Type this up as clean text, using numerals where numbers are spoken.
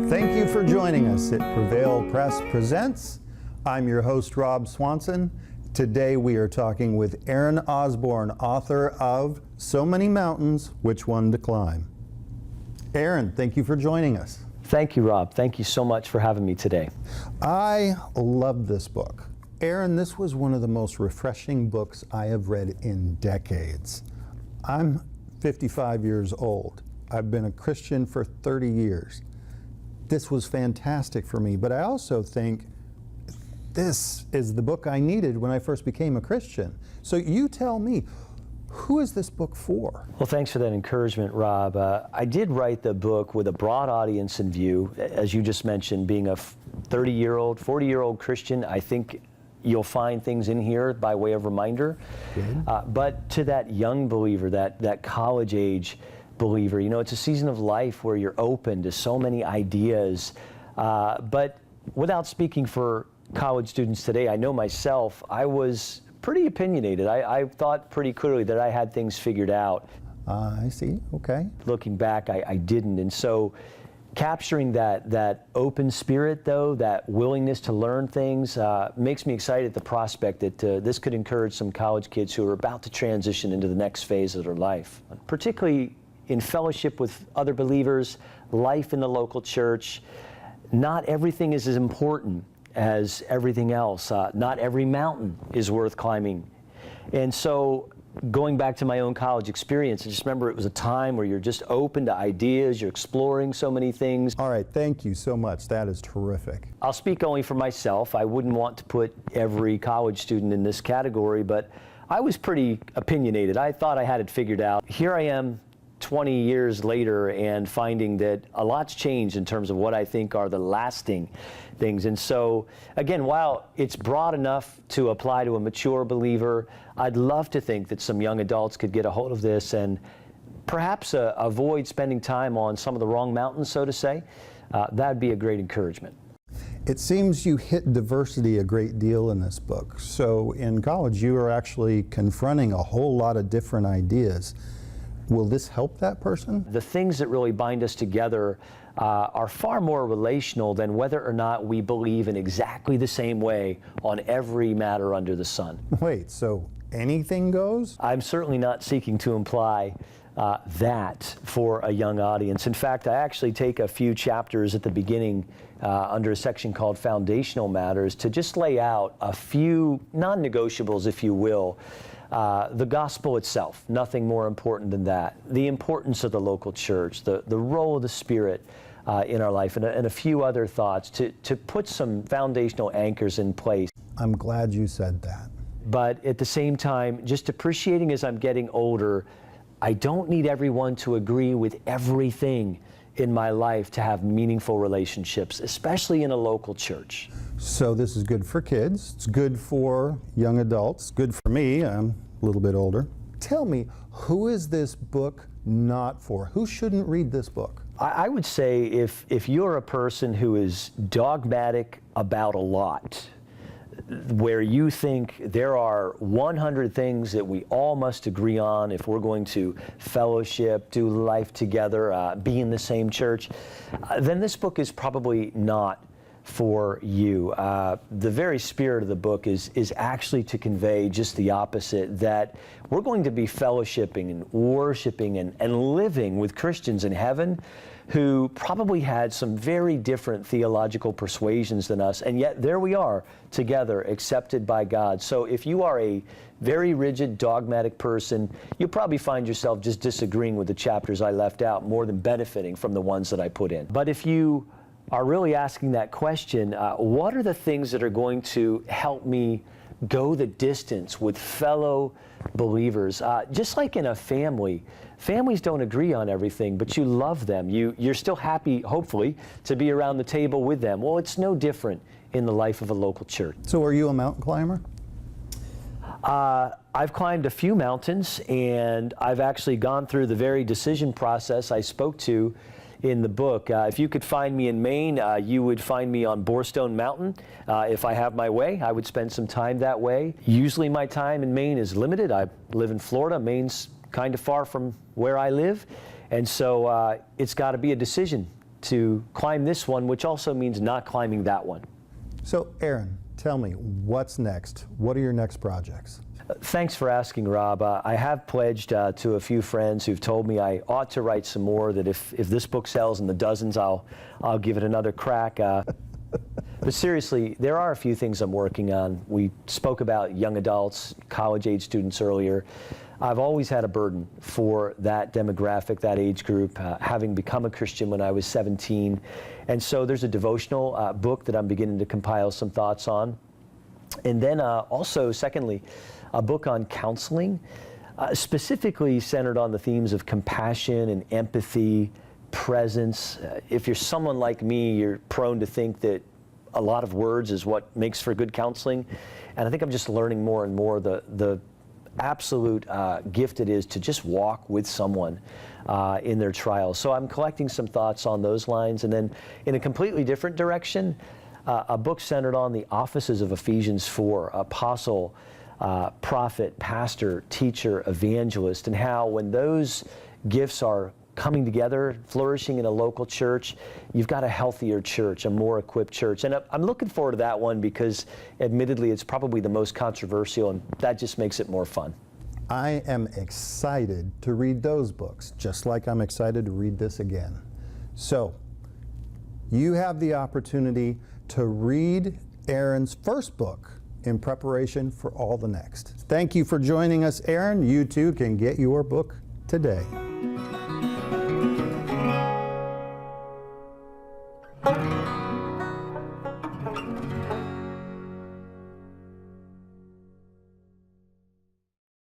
Thank you for joining us at Prevail Press Presents. I'm your host, Rob Swanson. Today we are talking with Aron Osborne, author of So Many Mountains, Which One to Climb? Aron, thank you for joining us. Thank you, Rob. Thank you so much for having me today. I love this book. Aron, this was one of the most refreshing books I have read in decades. I'm 55 years old. I've been a Christian for 30 years. This was fantastic for me, but I also think this is the book I needed when I first became a Christian. So you tell me, who is this book for? Well, thanks for that encouragement, Rob. I did write the book with a broad audience in view. As you just mentioned, being a 30-year-old, 40-year-old Christian, I think you'll find things in here by way of reminder. But to that young believer, that college age believer, you know, it's a season of life where you're open to so many ideas. But without speaking for college students today, I know myself, I was pretty opinionated. I thought pretty clearly that I had things figured out. I see, okay. Looking back, I didn't. And so capturing that open spirit, though, that willingness to learn things, makes me excited at the prospect that this could encourage some college kids who are about to transition into the next phase of their life, particularly in fellowship with other believers, life in the local church. Not everything is as important as everything else. Not every mountain is worth climbing. And so going back to my own college experience, I just remember it was a time where you're just open to ideas, you're exploring so many things. All right, thank you so much. That is terrific. I'll speak only for myself. I wouldn't want to put every college student in this category, but I was pretty opinionated. I thought I had it figured out. Here I am 20 years later and finding that a lot's changed in terms of what I think are the lasting things. And so, again, while it's broad enough to apply to a mature believer, I'd love to think that some young adults could get a hold of this and perhaps avoid spending time on some of the wrong mountains, so to say. That'd be a great encouragement. It seems you hit diversity a great deal in this book. So in college, you are actually confronting a whole lot of different ideas. Will this help that person? The things that really bind us together are far more relational than whether or not we believe in exactly the same way on every matter under the sun. Wait, so anything goes? I'm certainly not seeking to imply that for a young audience. In fact, I actually take a few chapters at the beginning under a section called Foundational Matters to just lay out a few non-negotiables, if you will. The gospel itself, nothing more important than that. The importance of the local church, the role of the Spirit in our life, and a few other thoughts to put some foundational anchors in place. I'm glad you said that. But at the same time, just appreciating as I'm getting older, I don't need everyone to agree with everything in my life to have meaningful relationships, especially in a local church. So this is good for kids, it's good for young adults, good for me, I'm a little bit older. Tell me, who is this book not for? Who shouldn't read this book? I would say if you're a person who is dogmatic about a lot, where you think there are 100 things that we all must agree on if we're going to fellowship, do life together, be in the same church, then this book is probably not for you. The very spirit of the book is actually to convey just the opposite, that we're going to be fellowshipping and worshiping and living with Christians in heaven who probably had some very different theological persuasions than us, and yet there we are together, accepted by God. So if you are a very rigid, dogmatic person, you'll probably find yourself just disagreeing with the chapters I left out more than benefiting from the ones that I put in. But if you are really asking that question, what are the things that are going to help me go the distance with fellow believers? Just like in a family, families don't agree on everything, but you love them. You're still happy, hopefully, to be around the table with them. Well, it's no different in the life of a local church. So are you a mountain climber? I've climbed a few mountains, and I've actually gone through the very decision process I spoke to in the book. If you could find me in Maine, you would find me on Borestone Mountain. If I have my way, I would spend some time that way. Usually my time in Maine is limited. I live in Florida. Maine's kind of far from where I live. And so it's got to be a decision to climb this one, which also means not climbing that one. So, Aron, tell me, what's next? What are your next projects? Thanks for asking, Rob. I have pledged to a few friends who've told me I ought to write some more, that if this book sells in the dozens, I'll give it another crack. But seriously, there are a few things I'm working on. We spoke about young adults, college-age students earlier. I've always had a burden for that demographic, that age group, having become a Christian when I was 17. And so there's a devotional book that I'm beginning to compile some thoughts on. And then also, secondly, a book on counseling, specifically centered on the themes of compassion and empathy, presence. If you're someone like me, you're prone to think that a lot of words is what makes for good counseling. And I think I'm just learning more and more the absolute gift it is to just walk with someone in their trials. So I'm collecting some thoughts on those lines. And then in a completely different direction, a book centered on the offices of Ephesians 4, apostle, prophet, pastor, teacher, evangelist, and how when those gifts are coming together, flourishing in a local church, you've got a healthier church, a more equipped church. And I'm looking forward to that one because admittedly it's probably the most controversial, and that just makes it more fun. I am excited to read those books, just like I'm excited to read this again. So, you have the opportunity to read Aron's first book in preparation for all the next. Thank you for joining us, Aron. You too can get your book today.